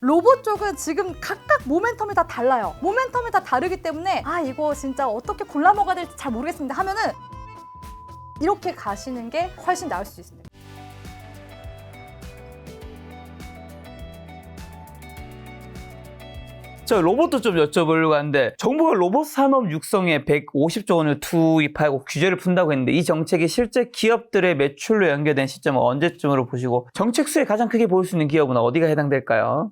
로봇 쪽은 지금 각각 모멘텀이 다 달라요. 모멘텀이 다 다르기 때문에 이거 진짜 어떻게 골라 먹어야 될지 잘 모르겠습니다 하면은 이렇게 가시는 게 훨씬 나을 수 있습니다. 저 로봇도 좀 여쭤보려고 하는데 정부가 로봇 산업 육성에 150조 원을 투입하고 규제를 푼다고 했는데 이 정책이 실제 기업들의 매출로 연결된 시점은 언제쯤으로 보시고 정책 수혜 가장 크게 볼 수 있는 기업은 어디가 해당될까요?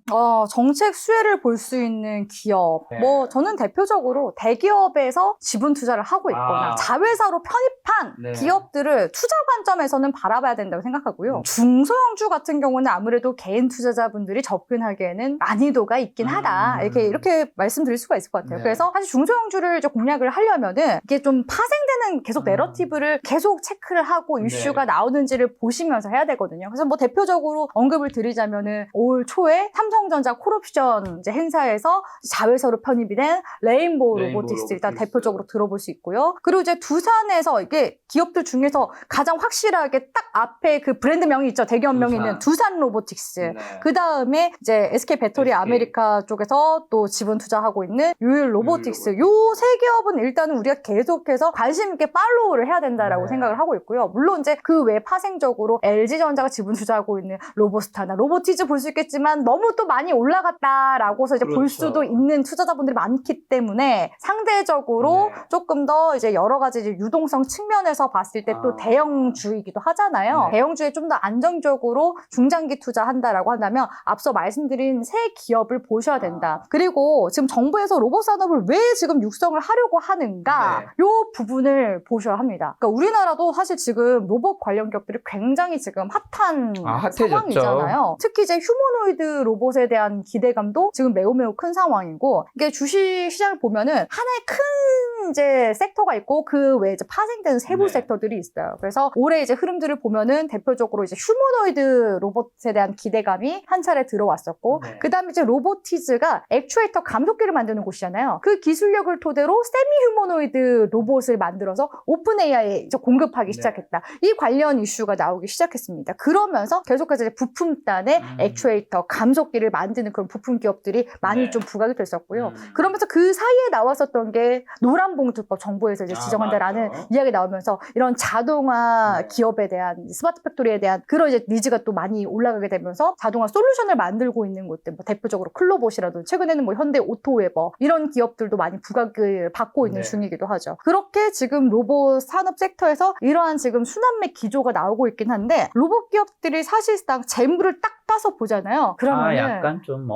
정책 수혜를 볼 수 있는 기업 저는 대표적으로 대기업에서 지분 투자를 하고 있거나 자회사로 편입한 기업들을 투자 관점에서는 바라봐야 된다고 생각하고요. 중소형주 같은 경우는 아무래도 개인 투자자분들이 접근하기에는 난이도가 있긴 하다. 이렇게 말씀드릴 수가 있을 것 같아요. 그래서 사실 중소형주를 이제 공략을 하려면은 이게 좀 파생되는 계속 내러티브를 계속 체크를 하고 이슈가 나오는지를 보시면서 해야 되거든요. 그래서 뭐 대표적으로 언급을 드리자면은 올 초에 삼성전자 콜옵션 이제 행사에서 자회사로 편입이 된 레인보우 로보틱스 일단 대표적으로 들어볼 수 있고요. 그리고 이제 두산에서 이게 기업들 중에서 가장 확실하게 딱 앞에 그 브랜드명이 있죠. 대기업명이 있는 두산 로보틱스. 그 다음에 이제 SK 배터리 아메리카 쪽에서 또 지분 투자하고 있는 유일 로보틱스. 요 세 기업은 일단은 우리가 계속해서 관심 있게 팔로우를 해야 된다라고 생각을 하고 있고요. 물론 이제 그 외 파생적으로 LG전자가 지분 투자하고 있는 로보스타나 로보티즈 볼 수 있겠지만 너무 또 많이 올라갔다라고서 이제 볼 수도 있는 투자자분들이 많기 때문에 상대적으로 조금 더 이제 여러 가지 이제 유동성 측면에서 봤을 때 또 대형주이기도 하잖아요. 대형주에 좀 더 안정적으로 중장기 투자한다라고 한다면 앞서 말씀드린 세 기업을 보셔야 된다. 그리고 지금 정부에서 로봇 산업을 왜 지금 육성을 하려고 하는가 요 부분을 보셔야 합니다. 그러니까 우리나라도 사실 지금 로봇 관련 기업들이 굉장히 지금 핫한 상황이잖아요. 특히 이제 휴머노이드 로봇에 대한 기대감도 지금 매우 큰 상황이고 이게 주식 시장을 보면은 하나의 큰 이제 섹터가 있고 그 외에 이제 파생되는 세부 섹터들이 있어요. 그래서 올해 이제 흐름들을 보면은 대표적으로 이제 휴머노이드 로봇에 대한 기대감이 한 차례 들어왔었고 그다음에 이제 로보티즈가 액추에이터 감속기를 만드는 곳이잖아요. 그 기술력을 토대로 세미 휴머노이드 로봇을 만들어서 오픈 AI에 이제 공급하기 시작했다. 이 관련 이슈가 나오기 시작했습니다. 그러면서 계속해서 이제 부품단의 액추에이터 감속기를 만드는 그런 부품 기업들이 많이 좀 부각이 됐었고요. 그러면서 그 사이에 나왔었던 게 노란봉투법 정부에서 이제 지정한다라는 이야기 나오면서 이런 자동화 기업에 대한 스마트 팩토리에 대한 그런 이제 니즈가 또 많이 올라가게 되면서 자동화 솔루션을 만들고 있는 곳들 뭐 대표적으로 클로봇이라도 최근에는 뭐 현대 오토웨버 이런 기업들도 많이 부각을 받고 있는 중이기도 하죠. 그렇게 지금 로봇 산업 섹터에서 이러한 지금 순환매 기조가 나오고 있긴 한데 로봇 기업들이 사실상 재물을 딱 따서 보잖아요. 그러면 약간 좀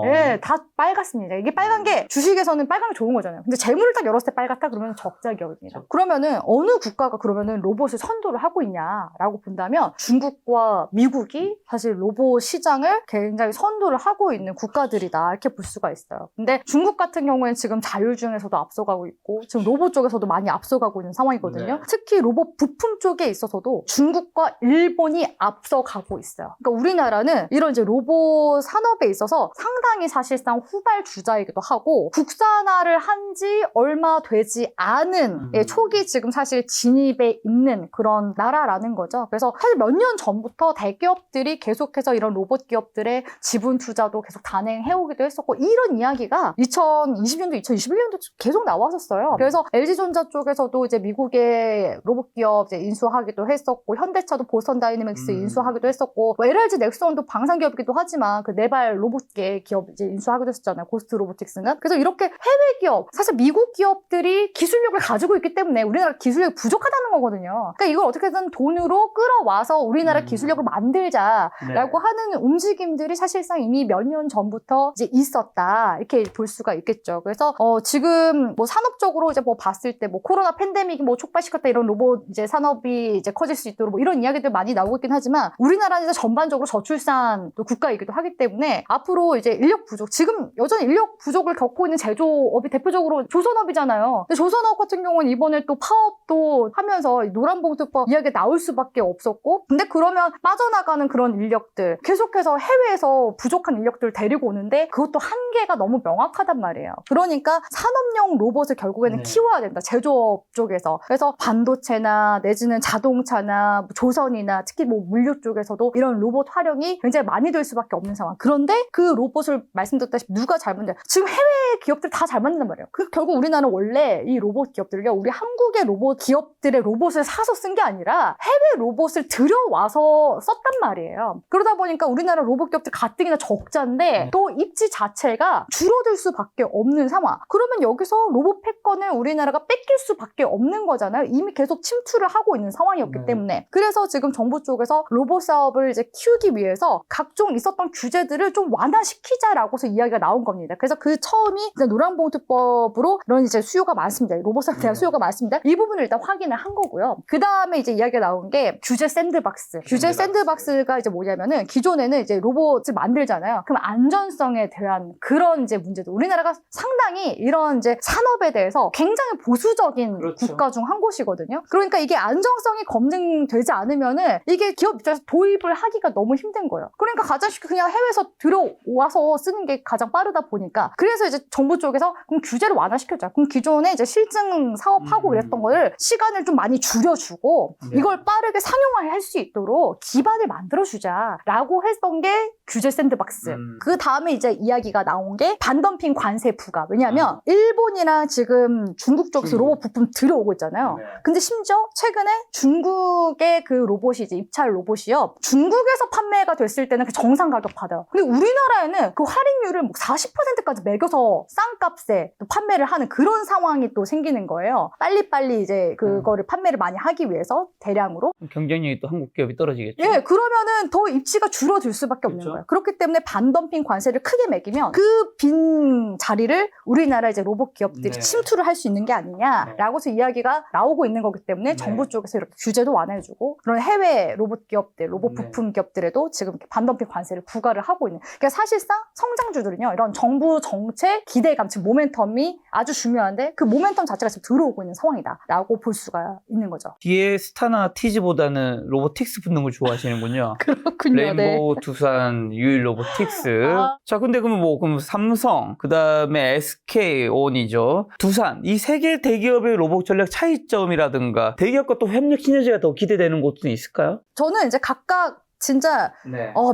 다 빨갛습니다. 이게 빨간 게 주식에서는 빨간 게 좋은 거잖아요. 근데 재물을 딱 열었을 때 빨갛다 그러면 적자 기업입니다. 그러면은 어느 국가가 그러면은 로봇을 선도를 하고 있냐라고 본다면 중국과 미국이 사실 로봇 시장을 굉장히 선도를 하고 있는 국가들이다 이렇게 볼 수가 있어요. 근데 중국 같은 경우에는 지금 자율 중에서도 앞서가고 있고 지금 로봇 쪽에서도 많이 앞서가고 있는 상황이거든요. 특히 로봇 부품 쪽에 있어서도 중국과 일본이 앞서가고 있어요. 그러니까 우리나라는 이런 이제 로봇 산업에 있어서 상당히 사실상 후발주자이기도 하고 국산화를 한 지 얼마 되지 않은 초기 지금 사실 진입에 있는 그런 나라라는 거죠. 그래서 사실 몇 년 전부터 대기업들이 계속해서 이런 로봇 기업들의 지분 투자도 계속 단행해오기도 했었고 이런 이야기가 2020년도, 2021년도 계속 나왔었어요. 그래서 LG전자 쪽에서도 이제 미국의 로봇 기업 이제 인수하기도 했었고 현대차도 보스턴 다이내믹스 인수하기도 했었고 뭐 LRG 넥슨도 방산 기업이기도 하지만 그 네발 로봇계 기업 이제 인수하기도 했었잖아요. 고스트 로보틱스는. 그래서 이렇게 해외 기업, 사실 미국 기업들이 기술력을 가지고 있기 때문에 우리나라 기술력이 부족하다는 거거든요. 그러니까 이걸 어떻게든 돈으로 끌어와서 우리나라 기술력을 만들자라고 하는 움직임들이 사실상 이미 몇 년 전부터 이제 있었다 이렇게 볼 수가 있겠죠. 그래서 지금 뭐 산업적으로 이제 뭐 봤을 때 뭐 코로나 팬데믹이 뭐 촉발시켰다 이런 로봇 이제 산업이 이제 커질 수 있도록 뭐 이런 이야기들 많이 나오고 있긴 하지만 우리나라는 이제 전반적으로 저출산 또 국가이기도 하기 때문에 앞으로 이제 인력 부족, 지금 여전히 인력 부족을 겪고 있는 제조업이 대표적으로 조선업이잖아요. 근데 조선업 같은 경우는 이번에 또 파업도 하면서 노란봉투법 이야기가 나올 수밖에 없었고 근데 그러면 빠져나가는 그런 인력들 계속해서 해외에서 부족한 인력들을 데리고 오는데 그것도 한계가 너무 명확하단 말이에요. 그러니까 산업용 로봇을 결국에는 키워야 된다. 제조업 쪽에서. 그래서 반도체나 내지는 자동차나 조선이나 특히 뭐 물류 쪽에서도 이런 로봇 활용이 굉장히 많이 밤이 될 수밖에 없는 상황. 그런데 그 로봇을 말씀드렸다시피 누가 잘 만들어요? 지금 해외 기업들 다 잘 만든단 말이에요. 결국 우리나라는 원래 이 로봇 기업들을요, 우리 한국의 로봇 기업들의 로봇을 사서 쓴 게 아니라 해외 로봇을 들여와서 썼단 말이에요. 그러다 보니까 우리나라 로봇 기업들 가뜩이나 적자인데 또 입지 자체가 줄어들 수밖에 없는 상황. 그러면 여기서 로봇 패권을 우리나라가 뺏길 수밖에 없는 거잖아요. 이미 계속 침투를 하고 있는 상황이었기 때문에. 그래서 지금 정부 쪽에서 로봇 사업을 이제 키우기 위해서 각종 있었던 규제들을 좀 완화시키자라고서 이야기가 나온 겁니다. 그래서 그 처음이 노란봉투법으로 이런 이제 수요가 많습니다. 로봇 사업에 대한 수요가 많습니다. 이 부분을 일단 확인을 한 거고요. 그 다음에 이제 이야기가 나온 게 규제 샌드박스. 규제 샌드박스가 이제 뭐냐면은 기존에는 이제 로봇을 만들잖아요. 그럼 안전성에 대한 그런 이제 문제도 우리나라가 상당히 이런 이제 산업에 대해서 굉장히 보수적인 그렇죠. 국가 중 한 곳이거든요. 그러니까 이게 안정성이 검증되지 않으면은 이게 기업 입장에서 도입을 하기가 너무 힘든 거예요. 그러니까 가장 쉽게 그냥 해외에서 들어와서 쓰는 게 가장 빠르다 보니까 그래서 이제 정부 쪽에서 그럼 규제를 완화시켰죠. 그럼 기존에 이제 실증 사업하고 그랬던 거를 시간을 좀 많이 줄여주고 이걸 빠르게 상용화할 수 있도록 기반을 만들어주자라고 했던 게 규제 샌드박스. 그 다음에 이제 이야기가 나온 게 반덤핑 관세 부과. 왜냐하면 일본이랑 지금 중국 쪽에서 로봇 부품 들어오고 있잖아요. 근데 심지어 최근에 중국의 그 로봇이 이제 입찰 로봇이요. 중국에서 판매가 됐을 때는 그 정상 가격 받아요. 근데 우리나라에는 그 할인율을 뭐 40%까지 매겨서 싼 값에 또 판매를 하는 그런 상황이 또 생기는 거예요. 빨리빨리 이제 그거를 판매를 많이 하기 위해서 대량으로. 경쟁력이 또 한국 기업이 떨어지겠죠. 예, 그러면은 더 입지가 줄어들 수밖에 없는 거예요. 그렇기 때문에 반덤핑 관세를 크게 매기면 그 빈 자리를 우리나라 이제 로봇 기업들이 침투를 할 수 있는 게 아니냐라고서 이야기가 나오고 있는 거기 때문에 정부 쪽에서 이렇게 규제도 완화해주고 그런 해외 로봇 기업들, 로봇 부품 기업들에도 지금 이렇게 반덤핑 관세를 부과를 하고 있는. 그러니까 사실상 성장주들은요, 이런 정부 정책 기대감, 즉 모멘텀이 아주 중요한데 그 모멘텀 자체가 지금 들어오고 있는 상황이다라고 볼 수가 있는 거죠. 뒤에 스타나 티즈보다는 로보틱스 붙는 걸 좋아하시는군요. 그렇군요. 레인보우 두산 유일 로보틱스. 자, 근데 그럼 삼성, 그 다음에 SK온이죠. 두산, 이 세 개 대기업의 로봇 전략 차이점이라든가 대기업과 또 협력 시너지가 더 기대되는 곳도 있을까요? 저는 이제 각각 진짜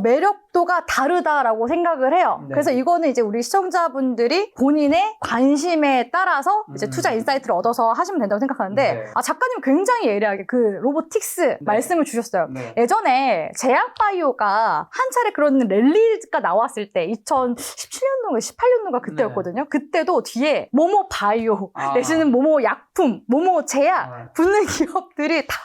매력도가 다르다라고 생각을 해요. 그래서 이거는 이제 우리 시청자분들이 본인의 관심에 따라서 이제 투자 인사이트를 얻어서 하시면 된다고 생각하는데 작가님 굉장히 예리하게 그 로보틱스 말씀을 주셨어요. 예전에 제약바이오가 한 차례 그런 랠리가 나왔을 때 2017년도인가 18년도인가 그때였거든요. 그때도 뒤에 모모 바이오 내지는 모모 약품, 모모 제약 붙는 기업들이 다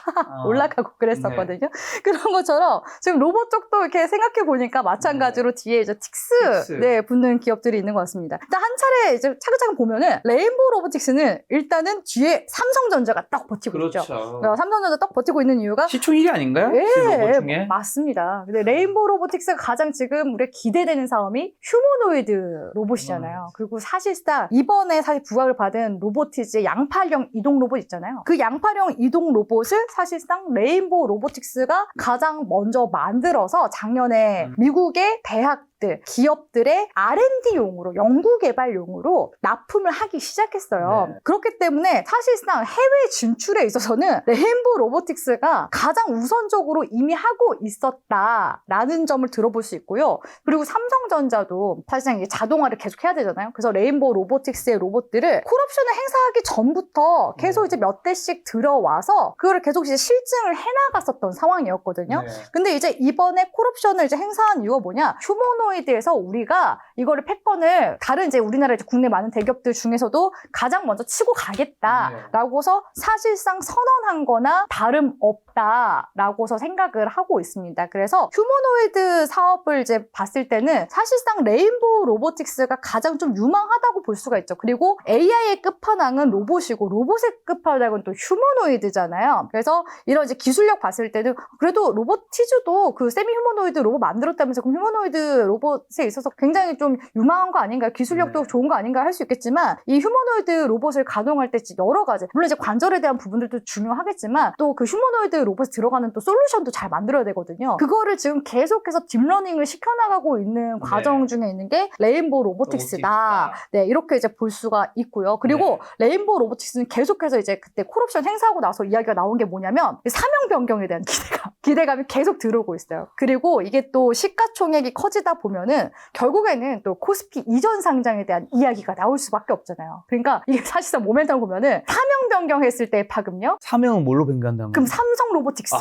올라가고 그랬었거든요. 그런 것처럼 지금 로봇 쪽도 이렇게 생각해 보니까 마찬가지로 뒤에 이제 틱스 붙는 기업들이 있는 것 같습니다. 일단 한 차례 이제 차근차근 보면은 레인보우 로보틱스는 일단은 뒤에 삼성전자가 딱 버티고 있죠. 삼성전자 딱 버티고 있는 이유가 시총 1위 아닌가요? 예, 중에? 맞습니다. 근데 레인보우 로보틱스가 가장 지금 우리가 기대되는 사업이 휴머노이드 로봇이잖아요. 그리고 사실상 이번에 사실 부각을 받은 로보티즈의 양팔형 이동 로봇 있잖아요. 그 양팔형 이동 로봇을 사실상 레인보우 로보틱스가 가장 먼저 만들어서 작년에 미국의 대학 기업들의 R&D용으로 연구개발용으로 납품을 하기 시작했어요. 그렇기 때문에 사실상 해외 진출에 있어서는 레인보우 로보틱스가 가장 우선적으로 이미 하고 있었다라는 점을 들어볼 수 있고요. 그리고 삼성전자도 사실상 이게 자동화를 계속 해야 되잖아요. 그래서 레인보우 로보틱스의 로봇들을 콜옵션을 행사하기 전부터 계속 이제 몇 대씩 들어와서 그거를 계속 이제 실증을 해나갔었던 상황이었거든요. 근데 이제 이번에 콜옵션을 이제 행사한 이유가 뭐냐? 휴머노이드에서 우리가 이거를 패권을 다른 이제 우리나라 이제 국내 많은 대기업들 중에서도 가장 먼저 치고 가겠다라고서 사실상 선언한 거나 다름없다라고서 생각을 하고 있습니다. 그래서 휴머노이드 사업을 이제 봤을 때는 사실상 레인보우 로보틱스가 가장 좀 유망하다고 볼 수가 있죠. 그리고 AI의 끝판왕은 로봇이고 로봇의 끝판왕은 또 휴머노이드잖아요. 그래서 이런 이제 기술력 봤을 때는 그래도 로보티즈도 그 세미 휴머노이드 로봇 만들었다면서 그럼 휴머노이드 로봇 로봇에 있어서 굉장히 좀 유망한 거 아닌가, 기술력도 좋은 거 아닌가 할 수 있겠지만 이 휴머노이드 로봇을 가동할 때 여러 가지, 물론 이제 관절에 대한 부분들도 중요하겠지만 또 그 휴머노이드 로봇에 들어가는 또 솔루션도 잘 만들어야 되거든요. 그거를 지금 계속해서 딥러닝을 시켜나가고 있는 과정 중에 있는 게 레인보우 로보틱스다. 네, 이렇게 이제 볼 수가 있고요. 그리고 레인보우 로보틱스는 계속해서 이제 그때 콜옵션 행사하고 나서 이야기가 나온 게 뭐냐면 사명 변경에 대한 기대감이 계속 들어오고 있어요. 그리고 이게 또 시가총액이 커지다 보면은 결국에는 또 코스피 이전 상장에 대한 이야기가 나올 수밖에 없잖아요. 그러니까 이게 사실상 모멘텀 보면은 사명 변경했을 때의 파급력, 사명은 뭘로 변경한다는 그럼 거예요? 삼성 로보틱스로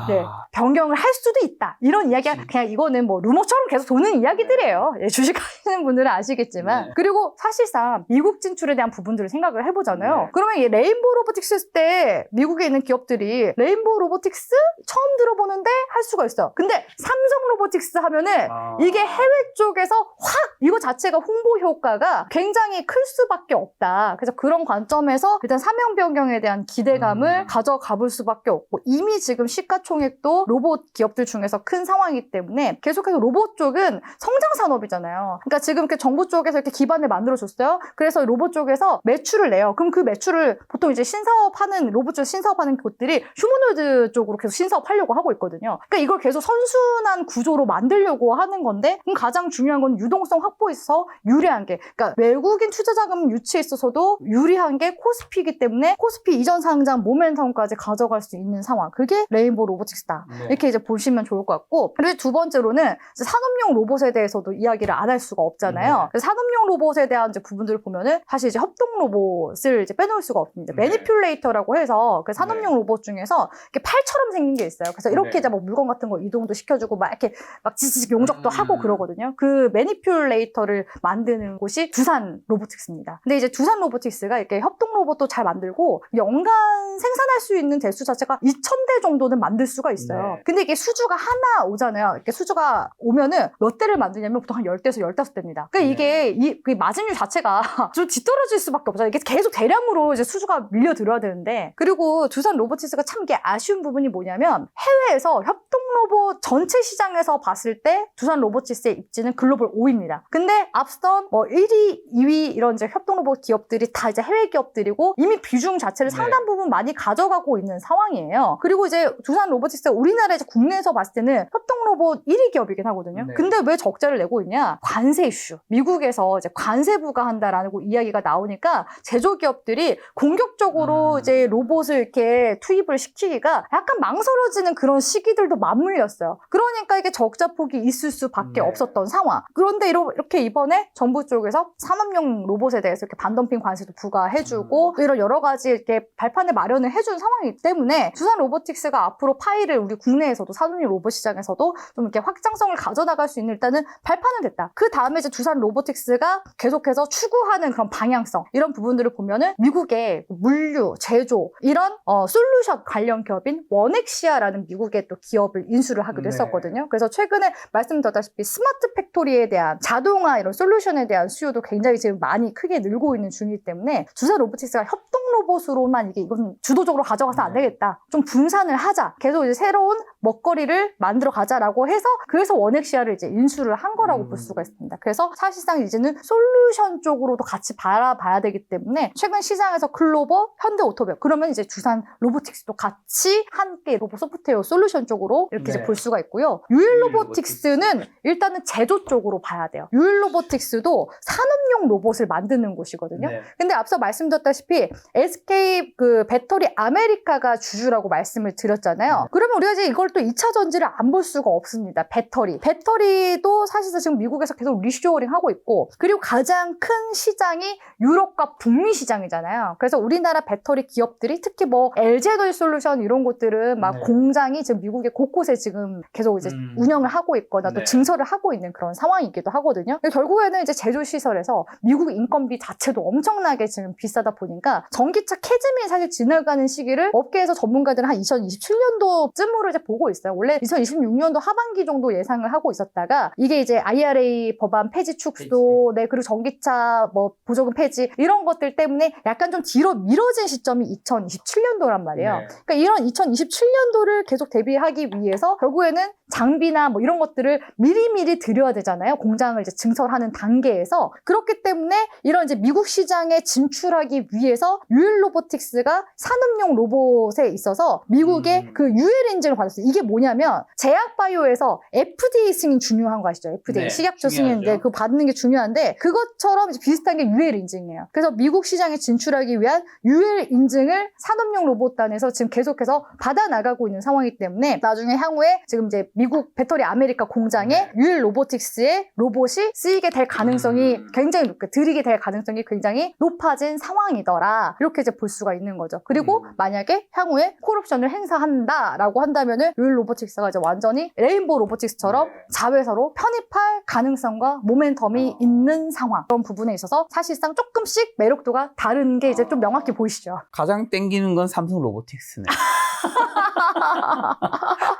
네, 변경을 할 수도 있다. 이런 이야기가 그냥 이거는 뭐 루머처럼 계속 도는 이야기들이에요. 예, 주식하시는 분들은 아시겠지만. 그리고 사실상 미국 진출에 대한 부분들을 생각을 해보잖아요. 그러면 이 레인보우 로보틱스 때 미국에 있는 기업들이 레인보우 로보틱스 처음 들어보는데 할 수가 있어요. 근데 삼성 로보틱스 하면은 이게 해외 쪽에서 확 이거 자체가 홍보 효과가 굉장히 클 수밖에 없다. 그래서 그런 관점에서 일단 사명 변경에 대한 기대감을 가져가 볼 수밖에 없고, 이미 지금 시가총액도 로봇 기업들 중에서 큰 상황이기 때문에 계속해서 로봇 쪽은 성장 산업이잖아요. 그러니까 지금 이렇게 정부 쪽에서 이렇게 기반을 만들어줬어요. 그래서 로봇 쪽에서 매출을 내요. 그럼 그 매출을 보통 이제 신사업하는 로봇 쪽 신사업하는 곳들이 휴머노이드 쪽으로 계속 신사업하려고 하고 있거든요. 그러니까 이걸 계속 선순환 구조로 만들려고 하는 건데, 그럼 가장 중요한 건 유동성 확보에 있어서 유리한 게, 그러니까 외국인 투자 자금 유치에 있어서도 유리한 게 코스피이기 때문에 코스피 이전 상장 모멘텀까지 가져갈 수 있는 상황. 그게 레인보우 로보틱스다. 이렇게 이제 보시면 좋을 것 같고, 그리고 두 번째로는 이제 산업용 로봇에 대해서도 이야기를 안 할 수가 없잖아요. 그래서 산업용 로봇에 대한 이제 부분들을 보면은 사실 이제 협동 로봇을 이제 빼놓을 수가 없습니다. 매니퓰레이터라고 해서 그 산업용 로봇 중에서 이렇게 팔처럼 생긴 게 있어요. 그래서 이렇게 이제 뭐 물건 같은 거 이동도 시켜주고 막 이렇게 막 지지직 용접도 하고 그러거든요. 그 매니퓰레이터를 만드는 곳이 두산 로보틱스입니다. 근데 이제 두산 로보틱스가 이렇게 협동 로봇도 잘 만들고 연간 생산할 수 있는 대수 자체가 2,000대 정도는 만들 수가 있어요. 근데 이게 수주가 하나 오잖아요. 이렇게 수주가 오면은 몇 대를 만드냐면 보통 한 10대에서 15대입니다. 그러니까 이게 그 마진율 자체가 좀 뒤떨어질 수밖에 없어요. 이게 계속 대량으로 이제 수주가 밀려들어야 되는데, 그리고 두산 로보틱스가 참 이게 아쉬운 부분이 뭐냐면 해외에서 협동 로봇 전체 시장에서 봤을 때 두산 로보틱스의 입지는 글로벌 5위입니다. 근데 앞선 뭐 1위, 2위 이런 이제 협동 로봇 기업들이 다 이제 해외 기업들이고 이미 비중 자체를 상당 부분 많이 가져가고 있는 상황이에요. 그리고 이제 두산 로보틱스가 우리나라 이제 국내에서 봤을 때는 협동 로봇 1위 기업이긴 하거든요. 근데 왜 적자를 내고 있냐? 관세 이슈. 미국에서 이제 관세 부과한다라는 이야기가 나오니까 제조기업들이 공격적으로 이제 로봇을 이렇게 투입을 시키기가 약간 망설여지는 그런 시기들도 맞물렸어요. 그러니까 이게 적자폭이 있을 수밖에 없었던 상황. 그런데 이렇게 이번에 정부 쪽에서 산업용 로봇에 대해서 이렇게 반덤핑 관세도 부과해주고 이런 여러 가지 이렇게 발판을 마련을 해준 상황이기 때문에 두산 로보틱스가 앞으로 파이를 우리 국내에서도 산업용 로봇 시장에서도 좀 이렇게 확장성을 가져나갈 수 있는 일단은 발판은 됐다. 그 다음에 이제 두산 로보틱스가 계속해서 추구하는 그런 방향성, 이런 부분들을 보면은 미국의 물류, 제조 이런 솔루션 관련 기업인 원엑시아라는 미국의 또 기업을 인수를 하기도 했었거든요. 그래서 최근에 말씀드렸다시피 스마트 팩토리에 대한 자동화 이런 솔루션에 대한 수요도 굉장히 지금 많이 크게 늘고 있는 중이기 때문에 두산 로보틱스가 협동 로봇으로만 이건 주도적으로 가져가서 안 되겠다. 좀 분산을 하자. 계속 이제 새로운 먹거리를 만들어 가자라고 해서 그래서 원엑시아를 이제 인수를 한 거라고 볼 수가 있습니다. 그래서 사실상 이제는 솔루션 쪽으로도 같이 바라봐야 되기 때문에 최근 시장에서 클로버, 현대오토백 그러면 이제 두산 로보틱스도 같이 함께 로봇 소프트웨어 솔루션 쪽으로 이렇게 이제 볼 수가 있고요. 유일로보틱스는 일단은 제조 쪽으로 봐야 돼요. 유일로보틱스도 산업용 로봇을 만드는 곳이거든요. 근데 앞서 말씀드렸다시피 SK 그 배터리 아메리카가 주주라고 말씀을 드렸잖아요. 그러면 우리가 이제 이걸 또 2차 전지를 안 볼 수가 없습니다. 배터리도 사실상 지금 미국에서 계속 리쇼어링 하고 있고, 그리고 가장 큰 시장이 유럽과 북미 시장이잖아요. 그래서 우리나라 배터리 기업들이 특히 뭐 LG에너지솔루션 이런 곳들은 막 공장이 지금 미국의 곳곳에 지금 계속 이제 운영을 하고 있거나 또 증설을 하고 있는 그런 상황이기도 하거든요. 결국에는 이제 제조 시설에서 미국 인건비 자체도 엄청나게 지금 비싸다 보니까 전기차 캐즘이 사실 지나가는 시기를 업계에서 전문가들은 한 2027년도쯤으로 이제 보고 보고 있어요. 원래 2026년도 하반기 정도 예상을 하고 있었다가 이게 이제 IRA 법안 폐지 축소, 네, 그리고 전기차 뭐 보조금 폐지 이런 것들 때문에 약간 좀 뒤로 미뤄진 시점이 2027년도란 말이에요. 네. 그러니까 이런 2027년도를 계속 대비하기 위해서 결국에는 장비나 뭐 이런 것들을 미리미리 들여야 되잖아요. 공장을 이제 증설하는 단계에서. 그렇기 때문에 이런 이제 미국 시장에 진출하기 위해서 UL 로보틱스가 산업용 로봇에 있어서 미국의 그 UL 인증을 받았어요. 이게 뭐냐면 제약 바이오에서 FDA 승인 중요한 거 아시죠? FDA 네, 식약처 승인인데 중요하죠. 그거 받는 게 중요한데 그것처럼 이제 비슷한 게 UL 인증이에요. 그래서 미국 시장에 진출하기 위한 UL 인증을 산업용 로봇단에서 지금 계속해서 받아 나가고 있는 상황이기 때문에 나중에 향후에 지금 이제 미국 배터리 아메리카 공장에 UL 로보틱스의 로봇이 쓰이게 될 가능성이 굉장히 높게 들이게 될 가능성이 굉장히 높아진 상황이더라. 이렇게 이제 볼 수가 있는 거죠. 그리고 만약에 향후에 콜옵션을 행사한다라고 한다면은 UL 로보틱스가 이제 완전히 레인보우 로보틱스처럼 자회사로 편입할 가능성과 모멘텀이 있는 상황. 그런 부분에 있어서 사실상 조금씩 매력도가 다른 게 이제 좀 명확히 보이시죠. 가장 땡기는 건 삼성 로보틱스네.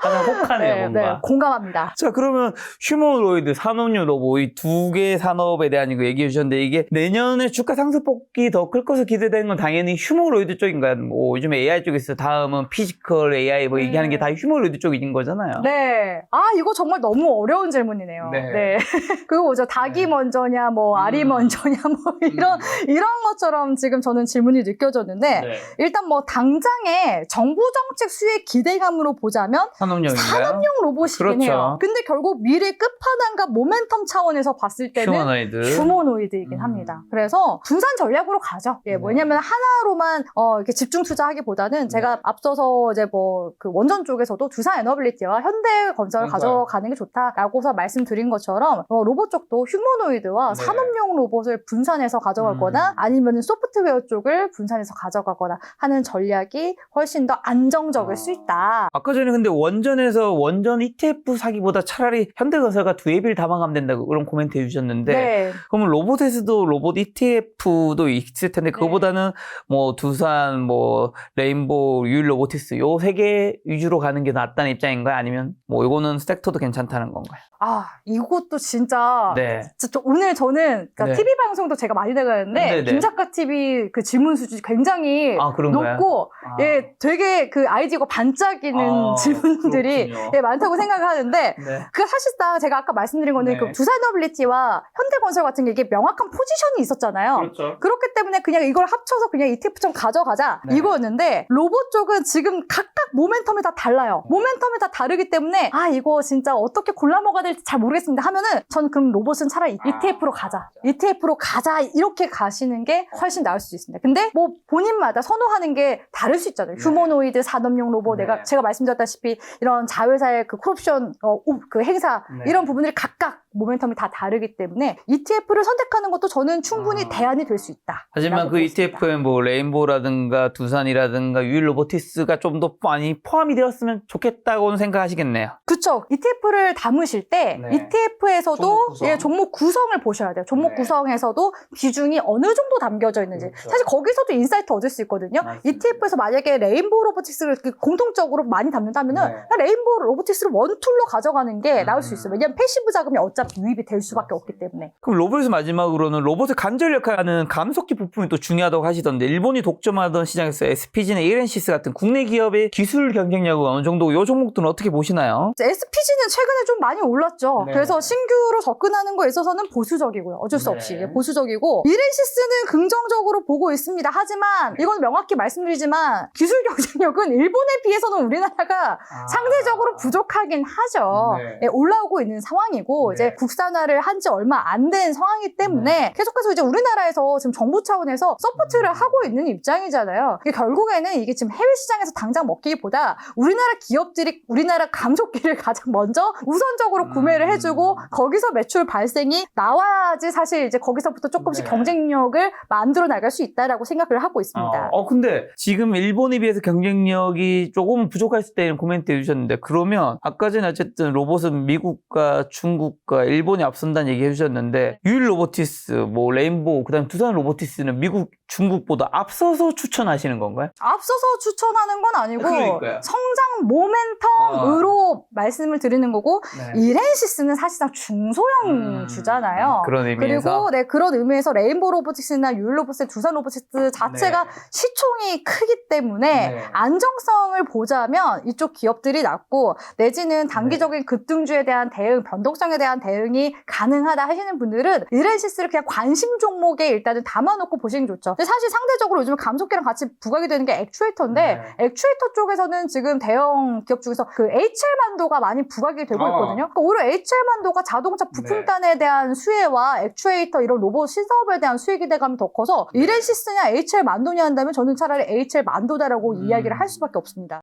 가장 혹하네요, 뭔가. 공감합니다. 자, 그러면 휴머노이드, 산업용 로봇 이 두 개의 산업에 대한 이거 얘기해 주셨는데 이게 내년에 주가 상승폭이 더 클 것으로 기대되는 건 당연히 휴머노이드 쪽인가요? 뭐 요즘에 AI 쪽에서 다음은 피지컬 AI 뭐 얘기하는 게 다 휴머노이드 쪽인 거잖아요. 네. 아, 이거 정말 너무 어려운 질문이네요. 네. 네. 그리고 뭐죠? 닭이 먼저냐, 뭐, 알이 먼저냐, 뭐, 이런 것처럼 지금 저는 질문이 느껴졌는데, 네. 일단 뭐, 당장의 정부 정책 수혜 기대감으로 보자면, 산업용인가요? 산업용 로봇이긴 그렇죠. 해요. 근데 결국 미래 끝판왕과 모멘텀 차원에서 봤을 때는 휴머노이드. 휴머노이드이긴 합니다. 그래서 분산 전략으로 가죠. 예, 뭐냐면 하나로만 이렇게 집중 투자하기보다는 제가 앞서서 이제 뭐 그 원전 쪽에서도 두산 에너빌리티와 현대건설을 가져가는 게 좋다라고서 말씀드린 것처럼 로봇 쪽도 휴머노이드와 네. 산업용 로봇을 분산해서 가져가거나 아니면 소프트웨어 쪽을 분산해서 가져가거나 하는 전략이 훨씬 더 안정적일 수 있다. 아까 전에 근데 원전에서 원전 ETF 사기보다 차라리 현대건설가 두에 비를 담아가면 된다고 그런 코멘트 해주셨는데 네. 그러면 로봇에서도 로봇 ETF도 있을 텐데 그거보다는 뭐 두산, 뭐 레인보우, 유일 로보틱스 요 세 개 위주로 가는 게 낫다는 입장인가요? 아니면 뭐 이거는 섹터도 괜찮다는 건가요? 아, 이것도 진짜 네. 오늘 저는 그러니까 네. TV 방송도 제가 많이 나가는데 네네. 김작가 TV 그 질문 수준이 굉장히 아, 그런가요? 높고 예, 되게 그 아이디어가 반짝이는 질문들이 그렇군요. 예, 많다고 생각을 하는데 네. 그 사실상 제가 아까 말씀드린 거는 네. 그 두산너빌리티와 현대건설 같은 게 이게 명확한 포지션이 있었잖아요. 그렇죠. 그렇기 때문에 그냥 이걸 합쳐서 그냥 ETF처럼 가져가자 네. 이거였는데 로봇 쪽은 지금 각각 모멘텀이 다 달라요. 모멘텀이 다 다르기 때문에 아 이거 진짜 어떻게 골라 먹어야 될지 잘 모르겠습니다 하면은 전 그럼 로봇은 차라리 ETF로 가자. ETF로 가자 이렇게 가시는 게 훨씬 나을 수 있습니다. 근데 뭐 본인마다 선호하는 게 다를 수 있잖아요. 네. 휴머노이드 산업용 로봇 네. 제가 말씀드렸다시피 이런 자회사의 그 콜옵션 그 행사 네. 이런 부분들이 각각 모멘텀이 다 다르기 때문에 ETF를 선택하는 것도 저는 충분히 대안이 될 수 있다. 하지만 그 ETF에 뭐 레인보우라든가 두산이라든가 유일 로보티스가 좀 더 많이 포함이 되었으면 좋겠다고는 생각하시겠네요. 그쵸. ETF를 담으실 때 네. ETF에서도 종목 구성. 종목 구성을 보셔야 돼요. 종목 네. 구성에서도 비중이 어느 정도 담겨져 있는지. 그렇죠. 사실 거기서도 인사이트 얻을 수 있거든요. 맞습니다. ETF에서 만약에 레인보우 로보틱스를 공통적으로 많이 담는다면은 네. 그냥 레인보우 로보틱스를 원툴로 가져가는 게 나을 수 있어요. 왜냐하면 패시브 자금이 어차피 유입이 될 수밖에 없기 때문에. 그럼 로봇에서 마지막으로는 로봇의 관절 역할하는 감속기 부품이 또 중요하다고 하시던데 일본이 독점하던 시장에서 SPG나 에이렌시스 같은 국내 기업의 기술 경쟁력은 어느 정도 이 종목들은 어떻게 보시나요? SPG는 최근에 좀 많이 올랐죠. 네. 그래서 신규로 접근하는 거에 있어서는 보수적이고요. 어쩔 수 네. 없이 보수적이고 이렌시스는 긍정적으로 보고 있습니다. 하지만 이건 명확히 말씀드리지만 기술 경쟁력은 일본에 비해서는 우리나라가 상대적으로 부족하긴 하죠. 네. 예, 올라오고 있는 상황이고 네. 이제 국산화를 한 지 얼마 안 된 상황이기 때문에 계속해서 이제 우리나라에서 지금 정부 차원에서 서포트를 하고 있는 입장이잖아요. 이게 결국에는 이게 지금 해외 시장에서 당장 먹기보다 우리나라 기업들이 우리나라 감속기를 가장 먼저 우선적으로 구매를 해주고 거기서 매출 발생이 나와야지 사실 이제 거기서부터 조금씩 네. 경쟁력을 만들어 나갈 수 있다라고 생각을 하고 있습니다. 근데 지금 일본에 비해서 능력이 조금 부족할 때 이런 코멘트 해주셨는데 그러면 아까 전에 어쨌든 로봇은 미국과 중국과 일본이 앞선다는 얘기 해주셨는데 유일 로보티스, 뭐 레인보우, 그다음 두산 로보티스는 미국, 중국보다 앞서서 추천하시는 건가요? 앞서서 추천하는 건 아니고 그러니까요. 성장 모멘텀으로 말씀을 드리는 거고 네. 이렌시스는 사실상 중소형 주잖아요. 그런 의미에서 그리고 네, 그런 의미에서 레인보우 로보틱스나 유일 로보틱스, 두산 로보틱스 자체가 네. 시총이 크기 때문에 네. 안정성을 보자면 이쪽 기업들이 낫고 내지는 단기적인 급등주에 대한 대응, 변동성에 대한 대응이 가능하다 하시는 분들은 이렌시스를 그냥 관심 종목에 일단은 담아놓고 보시는 게 좋죠. 근데 사실 상대적으로 요즘 감속기랑 같이 부각이 되는 게 액추에이터인데 액추에이터 쪽에서는 지금 대형 기업 중에서 그 HL만도가 많이 부각이 되고 있거든요. 그러니까 오히려 HL만도가 자동차 부품단에 대한 수혜와 액추에이터 이런 로봇 신사업에 대한 수혜 기대감이 더 커서 이렌시스냐 HL만도냐 한다면 저는 차라리 HL만도다라고 이야기를 할 수밖에 없습니다.